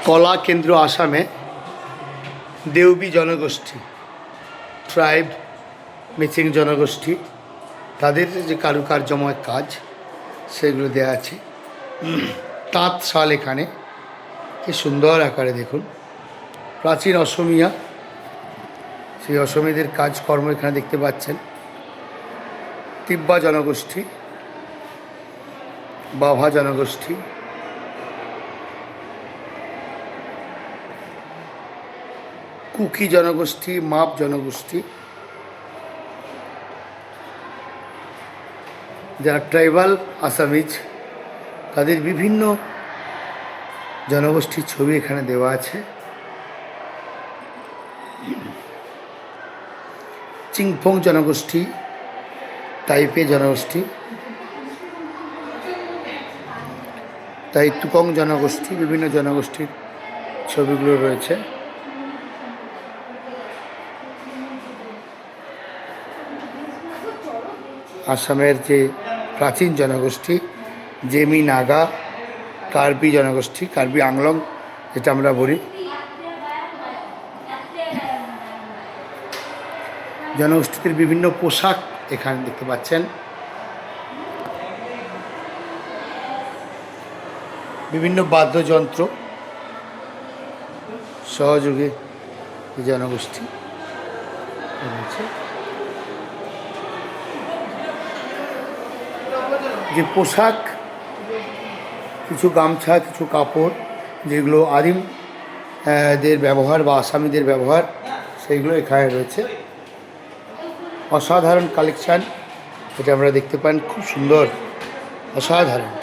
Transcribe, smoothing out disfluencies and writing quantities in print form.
কলা কেন্দ্র আসামে দেউবি জনগোষ্ঠী ট্রাইব মিচিং জনগোষ্ঠী তাদের যে কারুকার্যময় কাজ সেগুলো দেওয়া আছে। তাঁত শাল এখানে কি সুন্দর আকারে দেখুন, প্রাচীন অসমিয়া সেই অসমীদের কাজকর্ম এখানে দেখতে পাচ্ছেন। তিব্বা জনগোষ্ঠী, বাভা জনগোষ্ঠী, কুকি জনগোষ্ঠী, মাপ জনগোষ্ঠী, যারা ট্রাইবাল আসামিজ তাদের বিভিন্ন জনগোষ্ঠীর ছবি এখানে দেওয়া আছে। চিংফং জনগোষ্ঠী, তাইপে জনগোষ্ঠী, তুকং জনগোষ্ঠী, বিভিন্ন জনগোষ্ঠীর ছবিগুলো রয়েছে। আসামের যে প্রাচীন জনগোষ্ঠী জেমি নাগা, কার্বি জনগোষ্ঠী, কার্বি আংলং যেটা আমরা বলি, জনগোষ্ঠীদের বিভিন্ন পোশাক এখানে দেখতে পাচ্ছেন। বিভিন্ন বাদ্যযন্ত্র সহযোগে জনগোষ্ঠী রয়েছে। যে পোশাক, কিছু গামছা, কিছু কাপড় যেগুলো আদিম দের ব্যবহার বা আসামিদের ব্যবহার, সেইগুলো এখানে রয়েছে। অসাধারণ কালেকশান, এটা আমরা দেখতে পান, খুব সুন্দর, অসাধারণ।